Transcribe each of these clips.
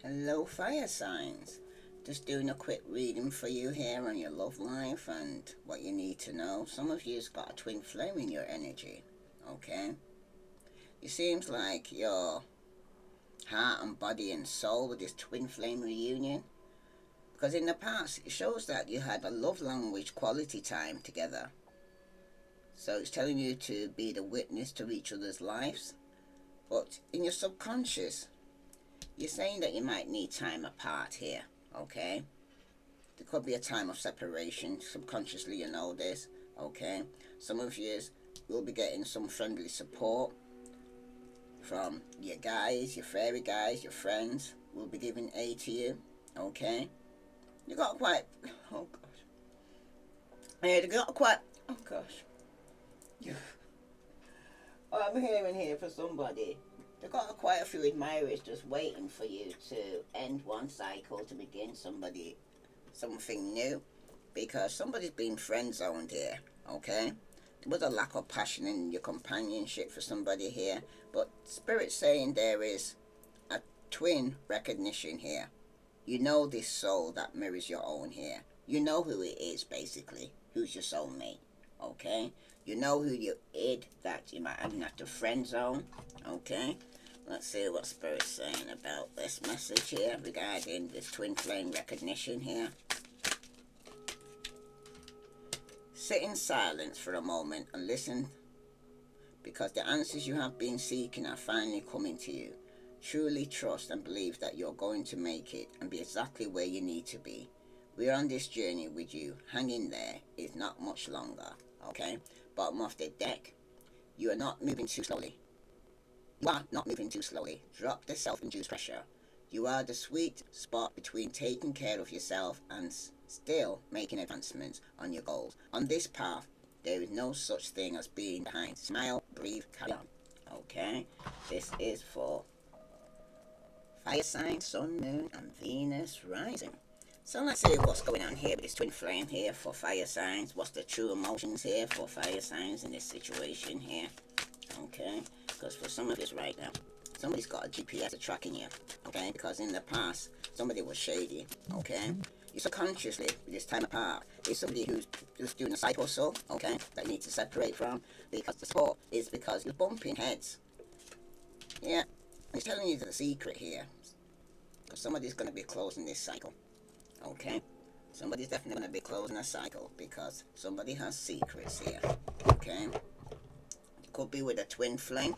Hello, fire signs. Just doing a quick reading for you here on your love life and what you need to know. Some of you's got a twin flame in your energy, okay? It seems like your heart and body and soul with this twin flame reunion. Because in the past, it shows that you had a love language quality time together. So it's telling you to be the witness to each other's lives. But in your subconscious, you're saying that you might need time apart here, okay? There could be a time of separation. Subconsciously, you know this, okay? Some of you will be getting some friendly support from your guys, your fairy guys, your friends will be giving aid to you, okay? You got quite, oh gosh. Yeah, you got quite, oh gosh. Oh, I'm hearing here for somebody. They've got quite a few admirers just waiting for you to end one cycle to begin something new, because somebody's been friend zoned here, okay? There was a lack of passion in your companionship for somebody here, but Spirit's saying there is a twin recognition here. You know this soul that mirrors your own here. You know who it is, basically, who's your soulmate, okay? You know who you id that you might have not the friend zone, okay? Let's see what Spirit's saying about this message here regarding this twin flame recognition here. Sit in silence for a moment and listen, because the answers you have been seeking are finally coming to you. Truly trust and believe that you're going to make it and be exactly where you need to be. We're on this journey with you. Hang in there. It's not much longer, okay? Bottom of the deck. You are not moving too slowly. You are not moving too slowly. Drop the self-induced pressure. You are the sweet spot between taking care of yourself and still making advancements on your goals. On this path, there is no such thing as being behind. Smile, breathe, carry on. Okay? This is for fire sign, sun, moon, and Venus rising. So let's see what's going on here with this twin flame here for fire signs. What's the true emotions here for fire signs in this situation here? Okay? Because for some of us right now, somebody's got a GPS tracking you, okay? Because in the past, somebody was shady, okay? You subconsciously, this time apart, is somebody who's just doing a cycle or so, okay? That you need to separate from, because the sport is because you're bumping heads. Yeah, I'm telling you the secret here, because somebody's going to be closing this cycle, okay? Somebody's definitely going to be closing a cycle because somebody has secrets here, okay? Could be with a twin flame,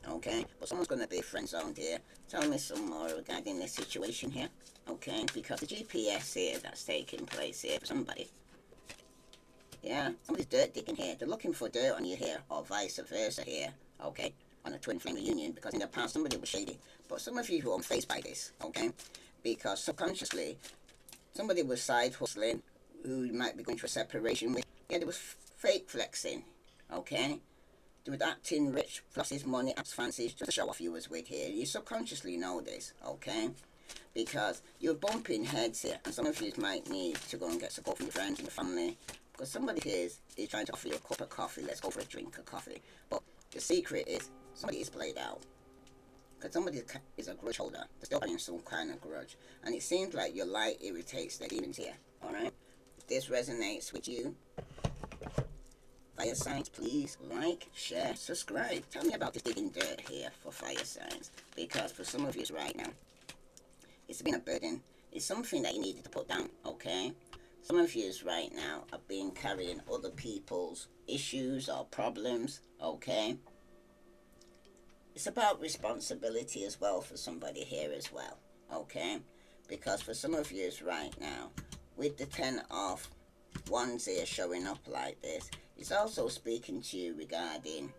okay? But someone's going to be friend zoned here. Tell me some more regarding this situation here, okay? Because the GPS here that's taking place here for somebody. Yeah, somebody's dirt digging here. They're looking for dirt on you here, or vice versa here, okay? On a twin flame reunion, because in the past somebody was shady. But some of you who are faced by this, okay? Because subconsciously, somebody was side hustling who you might be going through a separation with. Yeah, there was fake flexing, okay? They were acting rich, plus his money, apps fancies, just to show off you was with here. You subconsciously know this, okay? Because you're bumping heads here, and some of you might need to go and get support from your friends and your family. Because somebody here is trying to offer you a cup of coffee, let's go for a drink of coffee. But the secret is, somebody is played out. Because somebody is a grudge holder. They're still having some kind of grudge. And it seems like your light irritates their demons here, alright? If this resonates with you, fire signs, please like, share, subscribe. Tell me about this digging dirt here for fire signs. Because for some of you right now, it's been a burden. It's something that you needed to put down, okay? Some of you right now have been carrying other people's issues or problems, okay? It's about responsibility as well for somebody here as well, okay? Because for some of you right now, with the 10 of Wands here showing up like this, it's also speaking to you regarding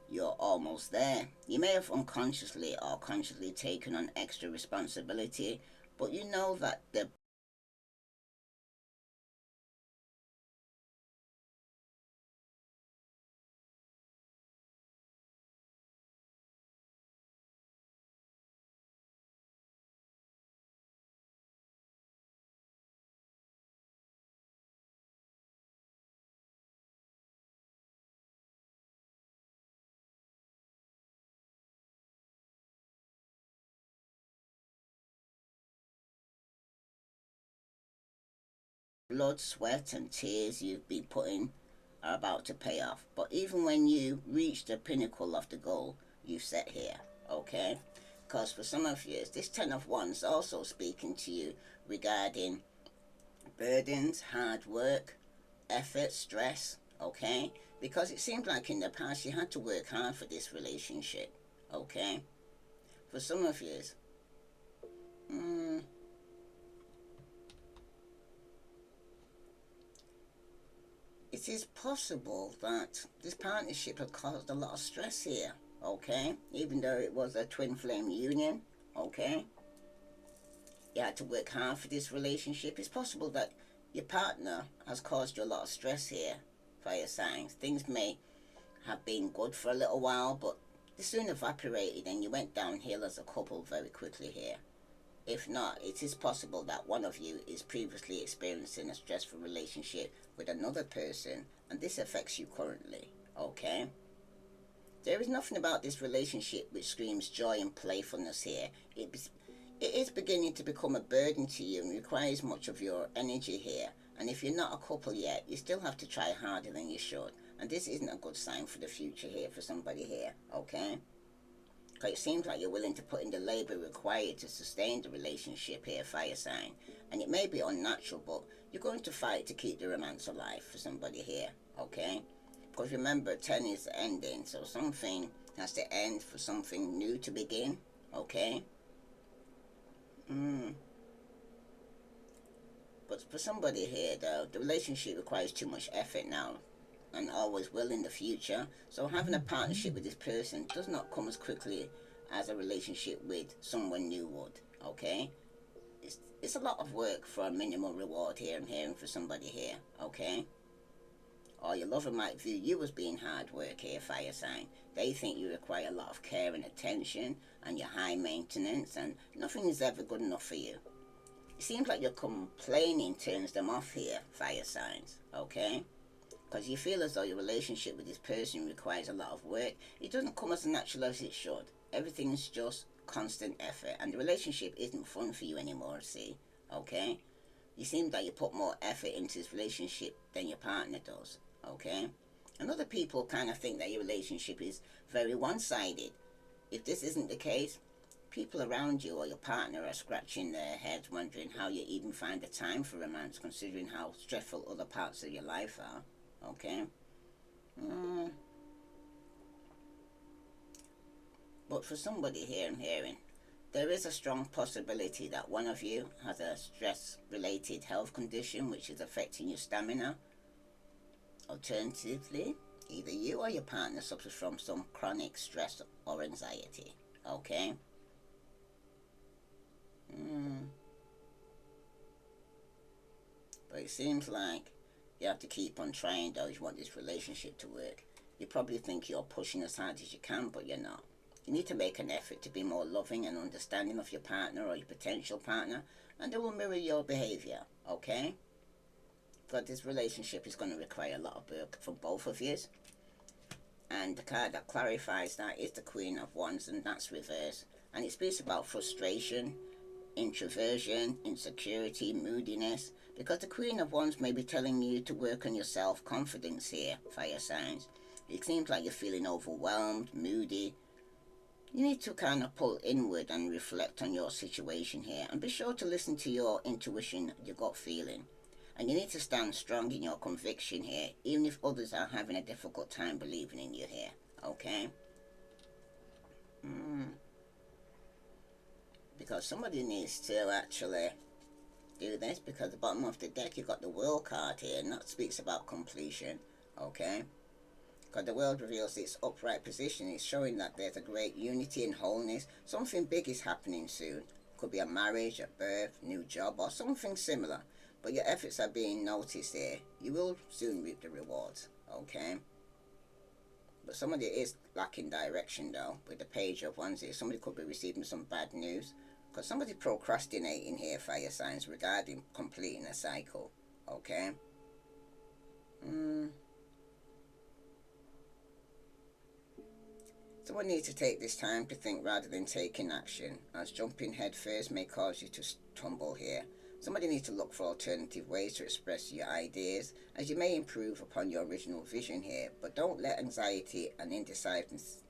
you're almost there. You may have unconsciously or consciously taken on extra responsibility, but you know that the blood, sweat, and tears you've been putting are about to pay off. But even when you reach the pinnacle of the goal you've set here, okay? Because for some of you, this Ten of Wands also speaking to you regarding burdens, hard work, effort, stress, okay? Because it seems like in the past you had to work hard for this relationship, okay? For some of you, mm, it is possible that this partnership had caused a lot of stress here, okay? Even though it was a twin flame union, okay? You had to work hard for this relationship. It's possible that your partner has caused you a lot of stress here, fire signs. Things may have been good for a little while, but they soon evaporated and you went downhill as a couple very quickly here. If not, it is possible that one of you is previously experiencing a stressful relationship with another person and this affects you currently, okay? There is nothing about this relationship which screams joy and playfulness here. It is beginning to become a burden to you and requires much of your energy here. And if you're not a couple yet, you still have to try harder than you should. And this isn't a good sign for the future here for somebody here, okay? Because it seems like you're willing to put in the labor required to sustain the relationship here, fire sign. And it may be unnatural, but you're going to fight to keep the romance alive for somebody here, okay? Because remember, 10 is the ending, so something has to end for something new to begin, okay? But for somebody here, though, the relationship requires too much effort now and always will in the future. So having a partnership with this person does not come as quickly as a relationship with someone new would, okay? It's a lot of work for a minimal reward here and hearing for somebody here, okay? Or your lover might view you as being hard work here, fire sign. They think you require a lot of care and attention and you're high maintenance and nothing is ever good enough for you. It seems like your complaining turns them off here, fire signs, okay? Because you feel as though your relationship with this person requires a lot of work. It doesn't come as natural as it should. Everything's just constant effort and the relationship isn't fun for you anymore, see, okay? You seem like you put more effort into this relationship than your partner does, okay? And other people kind of think that your relationship is very one-sided. If this isn't the case, people around you or your partner are scratching their heads wondering how you even find the time for romance considering how stressful other parts of your life are, okay? But for somebody here I'm hearing, there is a strong possibility that one of you has a stress-related health condition which is affecting your stamina. Alternatively, either you or your partner suffers from some chronic stress or anxiety, okay? But it seems like you have to keep on trying though if you want this relationship to work. You probably think you're pushing as hard as you can, but you're not. You need to make an effort to be more loving and understanding of your partner or your potential partner, and they will mirror your behavior, okay? Because this relationship is going to require a lot of work from both of you. And the card that clarifies that is the Queen of Wands, and that's reverse. And it speaks about frustration, introversion, insecurity, moodiness. Because the Queen of Wands may be telling you to work on your self-confidence here, fire signs. It seems like you're feeling overwhelmed, moody. You need to kind of pull inward and reflect on your situation here. And be sure to listen to your intuition, your gut feeling. And you need to stand strong in your conviction here, even if others are having a difficult time believing in you here, okay? Because somebody needs to actually do this, because at the bottom of the deck you've got the World card here, and that speaks about completion, okay? Because the World reveals its upright position. It's showing that there's a great unity and wholeness. Something big is happening soon. Could be a marriage, a birth, new job, or something similar. But your efforts are being noticed here. You will soon reap the rewards, okay? But somebody is lacking direction though, with the Page of Wands here. Somebody could be receiving some bad news. Because somebody's procrastinating here, fire signs, regarding completing a cycle, okay? Someone needs to take this time to think rather than taking action, as jumping head first may cause you to tumble here. Somebody needs to look for alternative ways to express your ideas, as you may improve upon your original vision here, but don't let anxiety and indecisiveness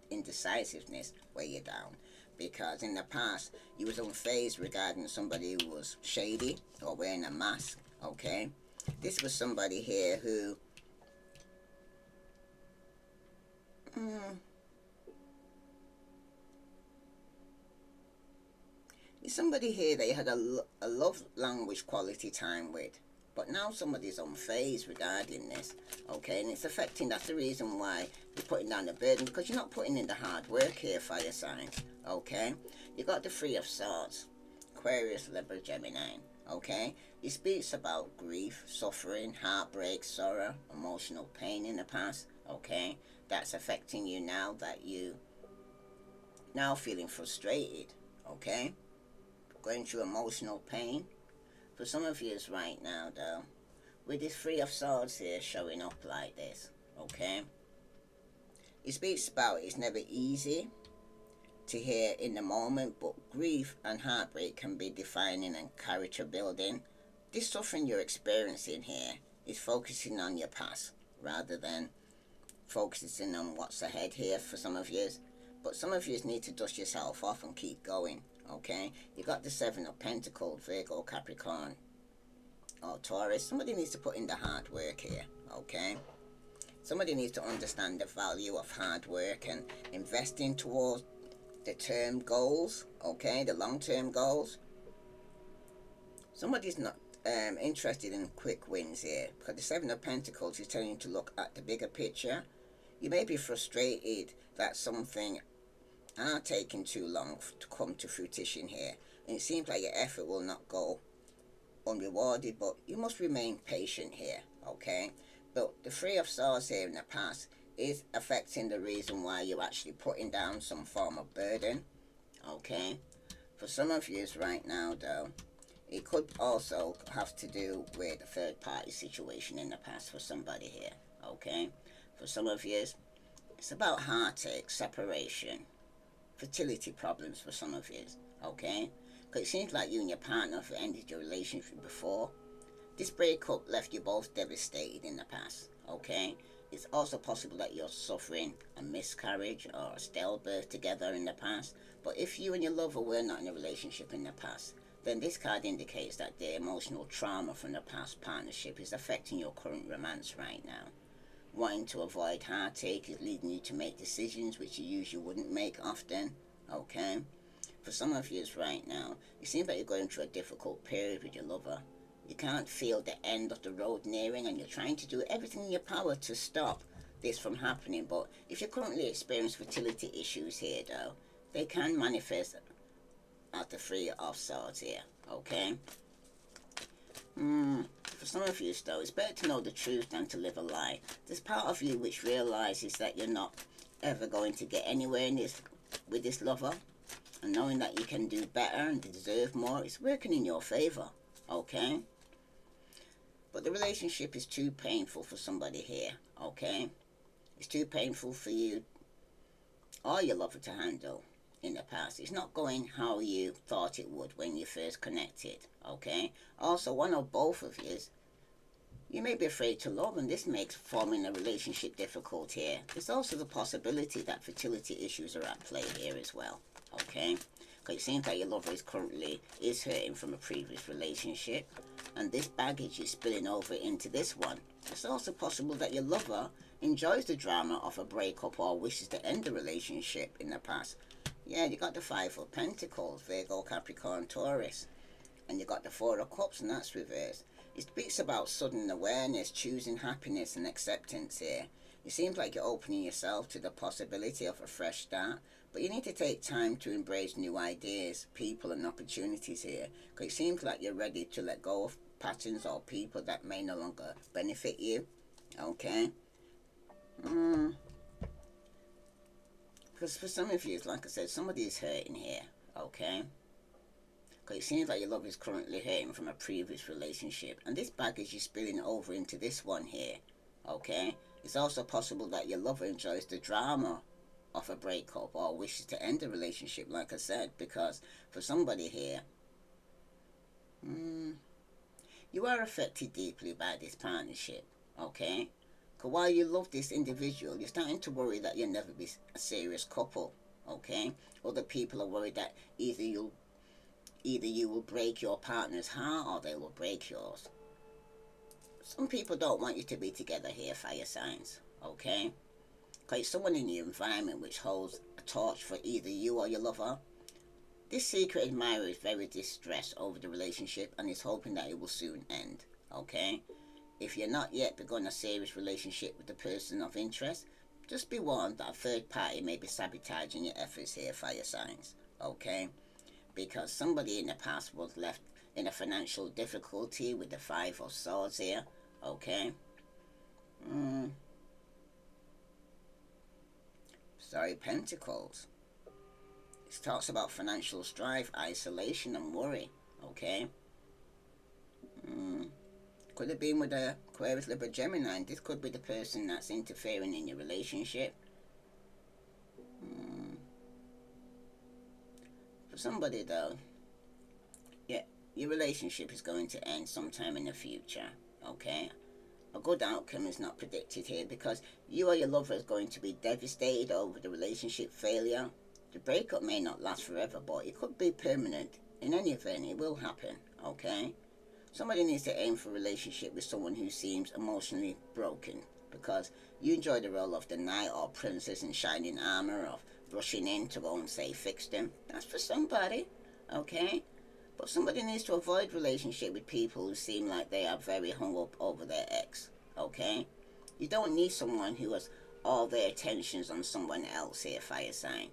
weigh you down. Because in the past, you was unfazed regarding somebody who was shady or wearing a mask, okay? This was somebody here who somebody here that you had a love language quality time with, but now somebody's unfazed regarding this, okay? And it's affecting, that's the reason why you're putting down the burden, because you're not putting in the hard work here, fire signs, okay? You got the Three of Swords, Aquarius, Libra, Gemini, okay? It speaks about grief, suffering, heartbreak, sorrow, emotional pain in the past, okay? That's affecting you now, that you now feeling frustrated, okay? Going through emotional pain. For some of you right now though, with this Three of Swords here showing up like this, okay? It speaks about it's never easy to hear in the moment, but grief and heartbreak can be defining and character building. This suffering you're experiencing here is focusing on your past rather than focusing on what's ahead here for some of you. But some of you need to dust yourself off and keep going, okay? You got the Seven of Pentacles, Virgo, Capricorn, or Taurus. Somebody needs to put in the hard work here, okay? Somebody needs to understand the value of hard work and investing towards the term goals, okay? The long-term goals. Somebody's not interested in quick wins here, because the Seven of Pentacles is telling you to look at the bigger picture. You may be frustrated that something are taking too long to come to fruition here, and it seems like your effort will not go unrewarded, but you must remain patient here, okay? But the Three of Swords here in the past is affecting the reason why you're actually putting down some form of burden, okay? For some of you right now though, it could also have to do with a third party situation in the past for somebody here, okay? For some of you, it's about heartache, separation, fertility problems for some of you, okay? Because it seems like you and your partner have ended your relationship before. This breakup left you both devastated in the past, okay? It's also possible that you're suffering a miscarriage or a stillbirth together in the past. But if you and your lover were not in a relationship in the past, then this card indicates that the emotional trauma from the past partnership is affecting your current romance right now. Wanting to avoid heartache is leading you to make decisions which you usually wouldn't make often, okay? For some of you right now, it seems like you're going through a difficult period with your lover. You can't feel the end of the road nearing, and you're trying to do everything in your power to stop this from happening. But if you currently experience fertility issues here though, they can manifest at the Three of Swords here, okay? For some of you though, it's better to know the truth than to live a lie. There's part of you which realizes that you're not ever going to get anywhere in this with this lover, and knowing that you can do better and deserve more, it's working in your favor, okay? But the relationship is too painful for somebody here, okay? It's too painful for you or your lover to handle in the past. It's not going how you thought it would when you first connected, okay? Also, one or both of you may be afraid to love, and this makes forming a relationship difficult here. There's also the possibility that fertility issues are at play here as well, okay? Because it seems like your lover is hurting from a previous relationship, and this baggage is spilling over into this one. It's also possible that your lover enjoys the drama of a breakup or wishes to end the relationship in the past. Yeah, you got the Five of Pentacles, Virgo, Capricorn, Taurus, and you got the Four of Cups, and that's reversed. It speaks about sudden awareness, choosing happiness and acceptance here. It seems like you're opening yourself to the possibility of a fresh start, but you need to take time to embrace new ideas, people and opportunities here, because it seems like you're ready to let go of patterns or people that may no longer benefit you, okay? Because for some of you, like I said, somebody is hurting here, okay? Because it seems like your love is currently hurting from a previous relationship, and this baggage is spilling over into this one here, okay? It's also possible that your lover enjoys the drama of a breakup or wishes to end the relationship, like I said, because for somebody here, you are affected deeply by this partnership, okay? Because while you love this individual, you're starting to worry that you'll never be a serious couple, okay? Other people are worried that either you will break your partner's heart or they will break yours. Some people don't want you to be together here, fire signs, okay? Because it's someone in your environment which holds a torch for either you or your lover. This secret admirer is very distressed over the relationship and is hoping that it will soon end, okay? If you're not yet begun a serious relationship with the person of interest, just be warned that a third party may be sabotaging your efforts here, fire signs, okay? Because somebody in the past was left in a financial difficulty with the Five of Swords here, okay? Pentacles. It talks about financial strife, isolation, and worry, okay? Could have been with a Aquarius, Libra, Gemini. This could be the person that's interfering in your relationship. For somebody though, yeah, your relationship is going to end sometime in the future, okay? A good outcome is not predicted here because you or your lover is going to be devastated over the relationship failure. The breakup may not last forever, but it could be permanent. In any event, it will happen, okay? Somebody needs to aim for a relationship with someone who seems emotionally broken because you enjoy the role of the knight or princess in shining armor, of rushing in to go and say fix them. That's for somebody, okay? But somebody needs to avoid relationship with people who seem like they are very hung up over their ex, okay? You don't need someone who has all their attentions on someone else here, fire sign.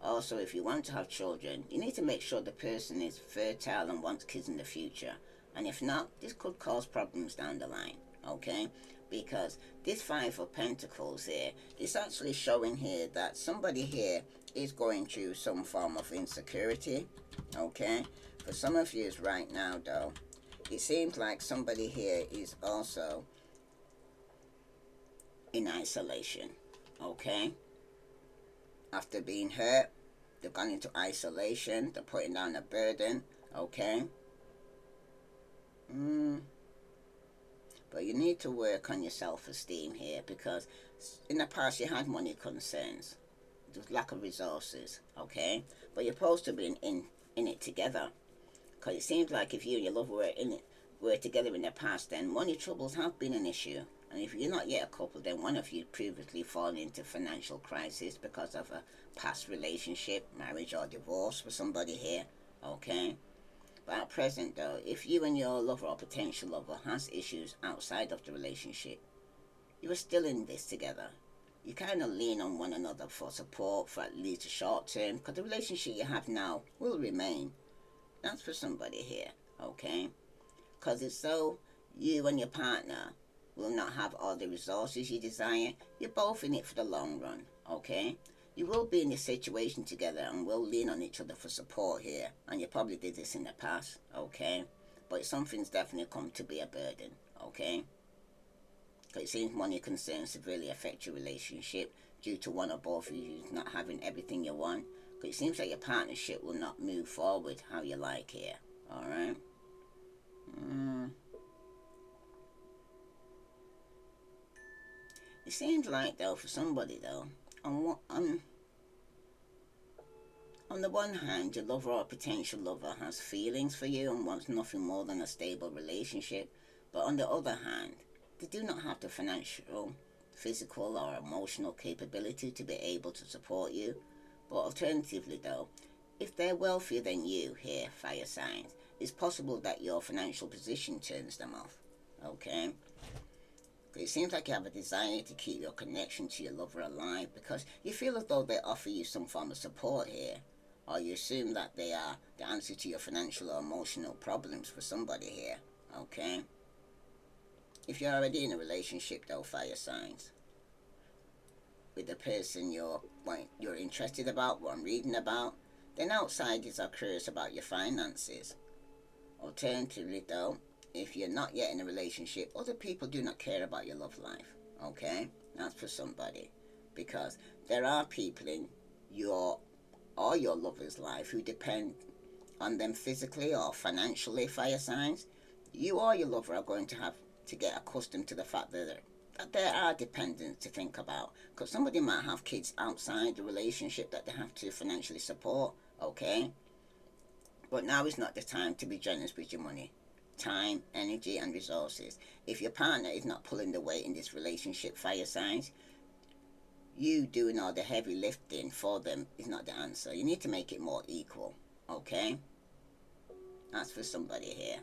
Also, if you want to have children, you need to make sure the person is fertile and wants kids in the future. And if not, this could cause problems down the line, okay? Because this Five of Pentacles here is actually showing here that somebody here is going through some form of insecurity, okay? For some of you right now, though, it seems like somebody here is also in isolation, okay? After being hurt, they've gone into isolation, they're putting down a burden, okay? But you need to work on your self-esteem here because in the past you had money concerns. There's lack of resources, okay? But you're supposed to be in it together. Because it seems like if you and your lover were together in the past, then money troubles have been an issue. And if you're not yet a couple, then one of you previously fallen into financial crisis because of a past relationship, marriage or divorce for somebody here, okay? But at present though, if you and your lover or potential lover has issues outside of the relationship, you are still in this together. You kind of lean on one another for support for at least a short term because the relationship you have now will remain. That's for somebody here, okay? Because it's so you and your partner will not have all the resources you desire. You're both in it for the long run, okay? You will be in this situation together and will lean on each other for support here. And you probably did this in the past, okay? But something's definitely come to be a burden, okay? Because it seems money concerns severely affect your relationship due to one or both of you not having everything you want. Because it seems like your partnership will not move forward how you like here, alright? It seems like though for somebody though, on the one hand, your lover or potential lover has feelings for you and wants nothing more than a stable relationship. But on the other hand, they do not have the financial, physical or emotional capability to be able to support you. But alternatively though, if they're wealthier than you here, fire signs, it's possible that your financial position turns them off, okay? It seems like you have a desire to keep your connection to your lover alive because you feel as though they offer you some form of support here, or you assume that they are the answer to your financial or emotional problems for somebody here, okay? If you're already in a relationship though, fire signs, with the person you're interested about, what I'm reading about, then outsiders are curious about your finances. Alternatively though, if you're not yet in a relationship, other people do not care about your love life, okay? That's for somebody. Because there are people in your lover's life who depend on them physically or financially, fire signs. You or your lover are going to have to get accustomed to the fact that there are dependents to think about, because somebody might have kids outside the relationship that they have to financially support, okay? But now is not the time to be generous with your money, time, energy, and resources. If your partner is not pulling the weight in this relationship, fire signs, you doing all the heavy lifting for them is not the answer. You need to make it more equal, okay? That's for somebody here.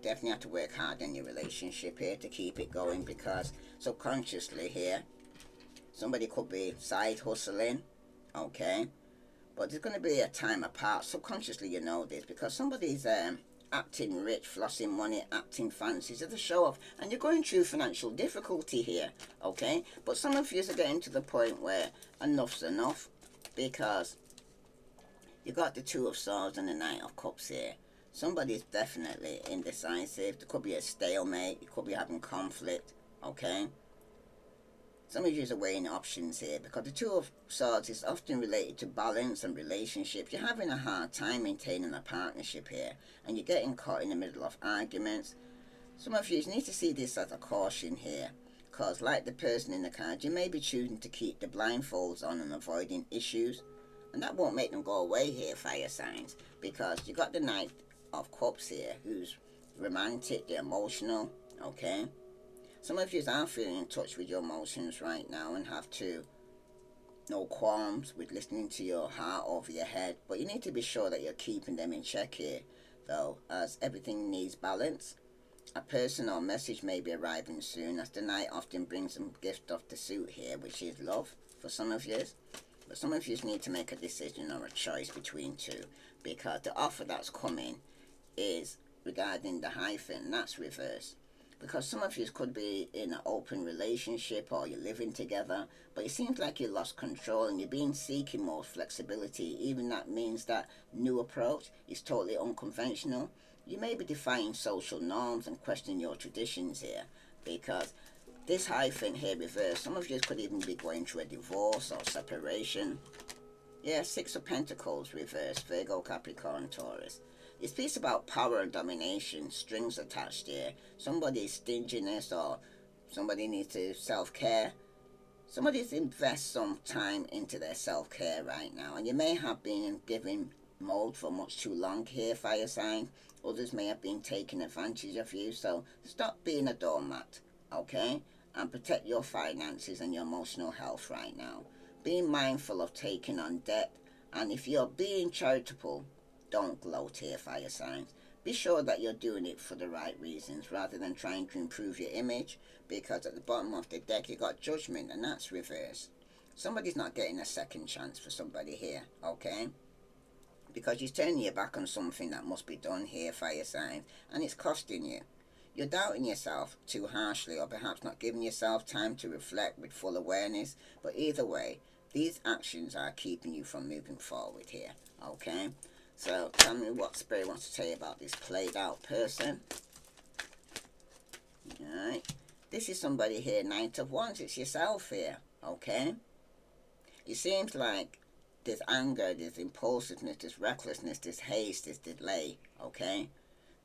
Definitely have to work hard in your relationship here to keep it going, because subconsciously here, somebody could be side hustling, okay? But there's going to be a time apart. Subconsciously, you know this, because somebody's acting rich, flossing money, acting fancy to the show off, and you're going through financial difficulty here, okay? But some of you are getting to the point where enough's enough, because you got the Two of Swords and the Knight of Cups here. Somebody's definitely indecisive. There could be a stalemate. You could be having conflict, okay? Some of you are weighing options here, because the Two of Swords is often related to balance and relationships. You're having a hard time maintaining a partnership here, and you're getting caught in the middle of arguments. Some of you need to see this as a caution here, because like the person in the card, you may be choosing to keep the blindfolds on and avoiding issues, and that won't make them go away here, fire signs, because you got the Knight of Cups here, who's romantic, they're emotional, okay? Some of you are feeling in touch with your emotions right now and have to no qualms with listening to your heart over your head, but you need to be sure that you're keeping them in check here, though, as everything needs balance. A person or message may be arriving soon, as the Knight often brings some gift of the suit here, which is love for some of you. But some of you need to make a decision or a choice between two, because the offer that's coming is regarding the Hierophant, and that's reversed. Because some of you could be in an open relationship or you're living together, but it seems like you lost control and you're being seeking more flexibility. Even that means that new approach is totally unconventional. You may be defying social norms and questioning your traditions here, because this Hierophant here reversed, some of you could even be going through a divorce or separation. Yeah, Six of Pentacles reversed, Virgo, Capricorn, Taurus. It's piece about power and domination, strings attached here. Somebody's stinginess, or somebody needs to self-care. Somebody's invest some time into their self-care right now, and you may have been in giving mode for much too long here, fire sign. Others may have been taking advantage of you, so stop being a doormat, okay? And protect your finances and your emotional health right now. Being mindful of taking on debt, and if you're being charitable, don't gloat here, fire signs. Be sure that you're doing it for the right reasons rather than trying to improve your image, because at the bottom of the deck you got Judgment, and that's reverse. Somebody's not getting a second chance for somebody here, okay? Because you're turning your back on something that must be done here, fire signs, and it's costing you. You're doubting yourself too harshly, or perhaps not giving yourself time to reflect with full awareness, but either way, these actions are keeping you from moving forward here, okay? So tell me what Spirit wants to tell you about this played out person. Alright. This is somebody here, Knight of Wands. It's yourself here, okay? It seems like there's anger, there's impulsiveness, there's recklessness, there's haste, there's delay, okay?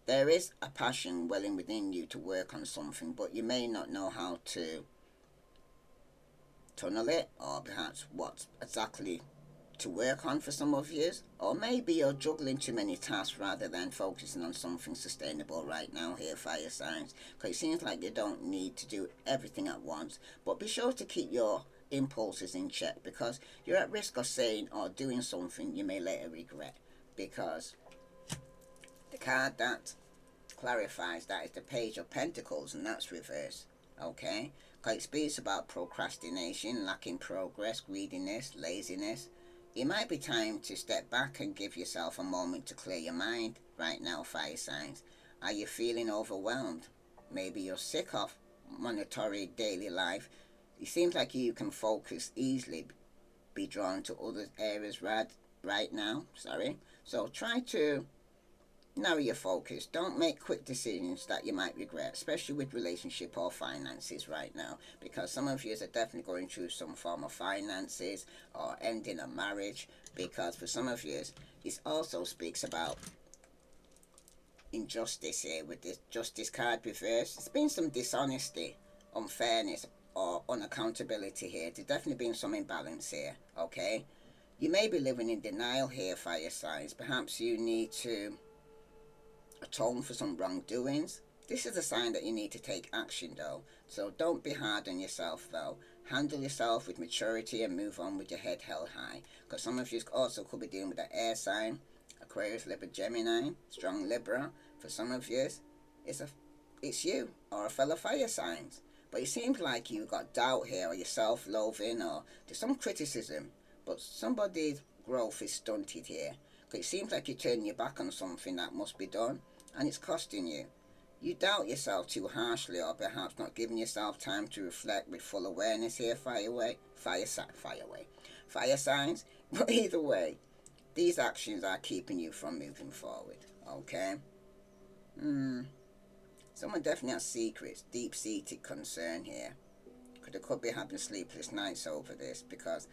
There is a passion welling within you to work on something, but you may not know how to tunnel it, or perhaps what exactly to work on for some of you, or maybe you're juggling too many tasks rather than focusing on something sustainable right now here, fire signs, because it seems like you don't need to do everything at once, but be sure to keep your impulses in check, because you're at risk of saying or doing something you may later regret, because the card that clarifies that is the Page of Pentacles, and that's reverse, okay? Because it speaks about procrastination, lacking progress, greediness, laziness. It might be time to step back and give yourself a moment to clear your mind right now, fire signs. Are you feeling overwhelmed? Maybe you're sick of monetary daily life. It seems like you can focus easily, be drawn to other areas right now. So try to Narrow your focus. Don't make quick decisions that you might regret, especially with relationship or finances right now, because some of you are definitely going through some form of finances or ending a marriage, because for some of you it also speaks about injustice here with this justice card reversed. It's been some dishonesty, unfairness, or unaccountability here. There's definitely been some imbalance here, okay? You may be living in denial here, fire signs. Perhaps you need to atone for some wrongdoings. This is a sign that you need to take action though. So don't be hard on yourself though. Handle yourself with maturity and move on with your head held high. Because some of you also could be dealing with an air sign, Aquarius, Libra, Gemini, strong Libra. For some of you, it's you or a fellow fire signs. But it seems like you got doubt here, or you're self-loathing, or there's some criticism. But somebody's growth is stunted here. Because it seems like you're turning your back on something that must be done, and it's costing you. You doubt yourself too harshly, or perhaps not giving yourself time to reflect with full awareness here, fire signs. But either way, these actions are keeping you from moving forward, okay? Someone definitely has secrets, deep-seated concern here. They could be having sleepless nights over this, because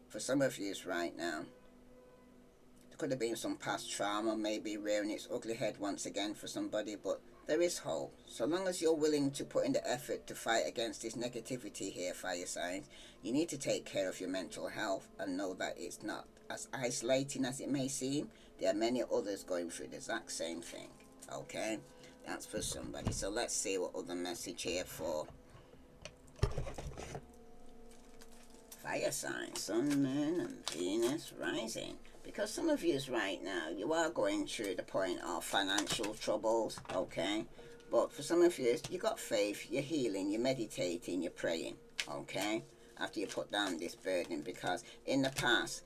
for some of you right now, there could have been some past trauma, maybe rearing its ugly head once again for somebody, but there is hope. So long as you're willing to put in the effort to fight against this negativity here, fire signs, you need to take care of your mental health and know that it's not as isolating as it may seem. There are many others going through the exact same thing, okay? That's for somebody. So let's see what other message here for fire signs, Sun, Moon, and Venus rising. Because some of you right now, you are going through the point of financial troubles, okay? But for some of you, you got faith, you're healing, you're meditating, you're praying, okay? After you put down this burden, because in the past,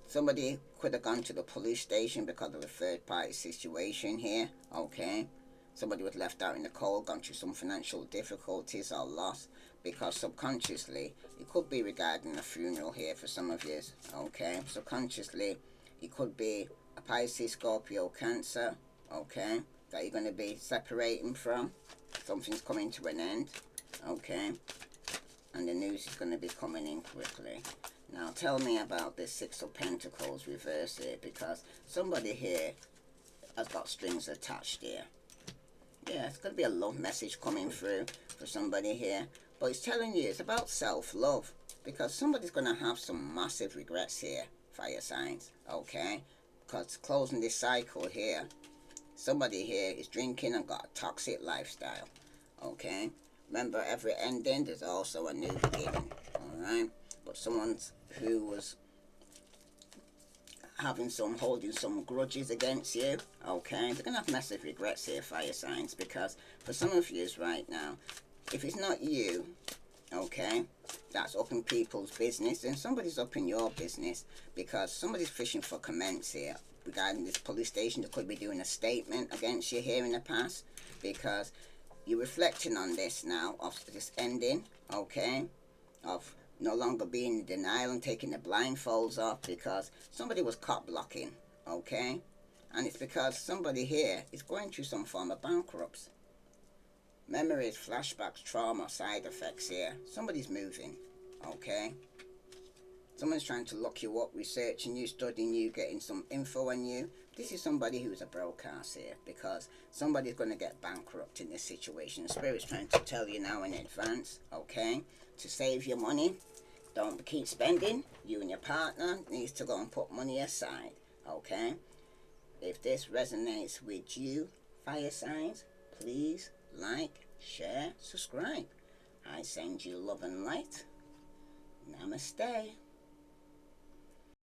somebody could have gone to the police station because of a third-party situation here, okay? Somebody was left out in the cold, gone through some financial difficulties or loss, because subconsciously, it could be regarding a funeral here for some of you, okay? Subconsciously, it could be a Pisces, Scorpio, Cancer, okay, that you're going to be separating from. Something's coming to an end, okay, and the news is going to be coming in quickly. Now, tell me about this Six of Pentacles reverse here, because somebody here has got strings attached here. Yeah, it's going to be a love message coming through for somebody here, but it's telling you it's about self-love, because somebody's going to have some massive regrets here, fire signs, okay? Because closing this cycle here, somebody here is drinking and got a toxic lifestyle, okay? Remember, every ending, there's also a new beginning, alright? But someone who was holding some grudges against you, okay? They're going to have massive regrets here, fire signs, because for some of you right now, if it's not you, okay, that's up in people's business, and somebody's up in your business, because somebody's fishing for comments here regarding this police station. They could be doing a statement against you here in the past, because you're reflecting on this now, of this ending, okay, of no longer being in denial and taking the blindfolds off, because somebody was caught blocking, okay, and it's because somebody here is going through some form of bankruptcy. Memories, flashbacks, trauma, side effects here. Somebody's moving, okay? Someone's trying to look you up, researching you, studying you, getting some info on you. This is somebody who's a broadcast here, because somebody's going to get bankrupt in this situation. Spirit's trying to tell you now in advance, okay? To save your money, don't keep spending. You and your partner needs to go and put money aside, okay? If this resonates with you, fire signs, please like, share, subscribe. I send you love and light. Namaste.